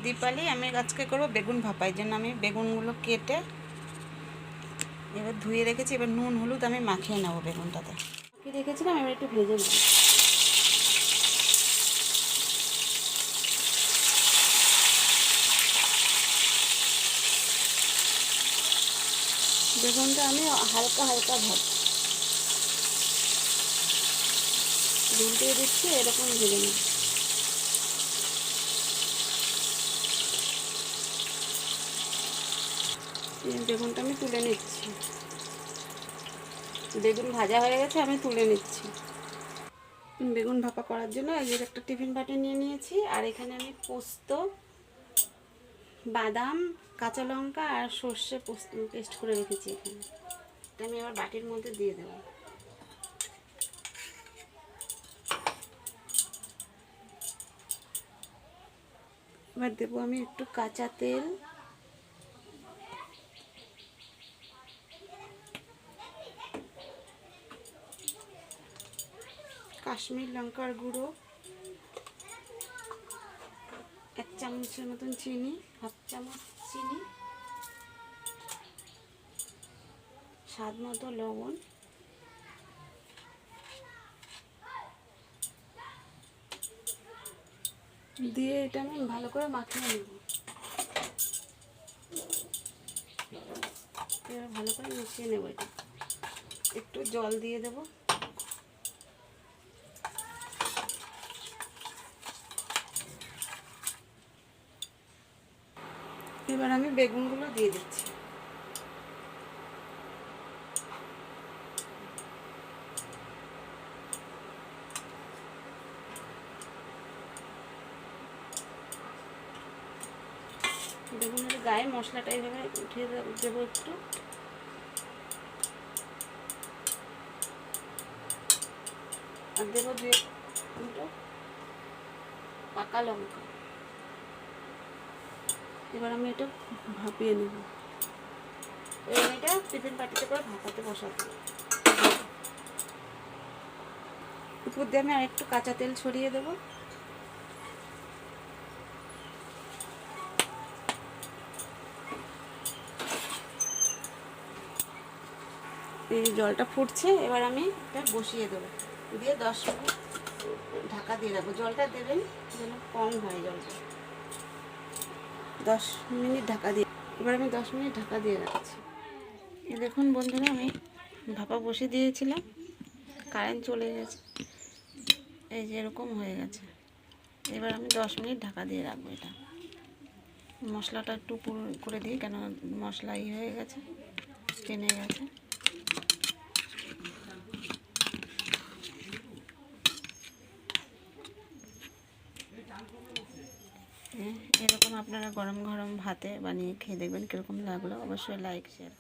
দীপালি। আমি আজকে করবো বেগুন ভাপা। এই জন্য আমি বেগুনগুলো কেটে এবার ধুয়ে রেখেছি। এবার নুন হলুদ আমি মাখিয়ে নেবো বেগুনটাতে। মাখিয়ে রেখেছিলাম, এবার একটু ভেজে নেব। বেগুনটা আমি হালকা হালকা ভাজছি, উল্টে দিচ্ছি, এরকম ভেজে নেব। বেগুনটা আমি তুলে নিচ্ছি। বেগুন ভাজা হয়ে গেছে, আমি তুলে নিচ্ছি। বেগুন ভাপা করার জন্য এই একটা টিফিন বাটি নিয়ে নিয়েছি। আর এখানে আমি পোস্ত, বাদাম, কাঁচা লঙ্কা আর সর্ষে পেস্ট করে রেখেছি এখানে। এটা আমি আবার বাটির মধ্যে দিয়ে দেব। এবার দেবো আমি একটু কাঁচা তেল, কাশ্মীর লঙ্কার গুঁড়ো, 1 চামচের মতন চিনি, 1/2 চামচ চিনি, স্বাদ মতো লবণ, দিয়ে এটা আমি ভালো করে মাখিয়ে নেব। এবার ভালো করে মিশিয়ে নেব। এটা একটু জল দিয়ে দেব। এবার আমি বেগুনগুলো দিয়ে দিচ্ছি। বেগুনের গায়ে মশলাটা এইভাবে উঠিয়ে দেবো একটু। আর দেবো 2 পাকা লঙ্কা। এবার আমি এটা ভাপিয়ে নেব। এবার এটা টিফিন বাটিতে করে ভাপাতে বসাবো। উপর দিয়ে আমি আরেকটু কাঁচা তেল ছড়িয়ে দেবো। এই জলটা ফুটছে, এবার আমি এটা বসিয়ে দেবো। দিয়ে 10 মিনিট ঢাকা দিয়ে রাখবো। জলটা দেবেন যেন কম হয় জলটা। 10 মিনিট ঢাকা দিয়ে, এবার আমি 10 মিনিট ঢাকা দিয়ে রাখছি। দেখুন বন্ধুরা, আমি ভাপা বসিয়ে দিয়েছিলাম, কারেন্ট চলে গেছে, এই যে এরকম হয়ে গেছে। এবার আমি 10 মিনিট ঢাকা দিয়ে রাখবো। এটা মশলাটা একটু পুরো করে দিই, কেন মশলা হয়ে গেছে, টেনে গেছে। এরকম আপনারা গরম গরম ভাতে বানিয়ে খেয়ে দেখবেন কীরকম লাগলো। অবশ্যই লাইক শেয়ার।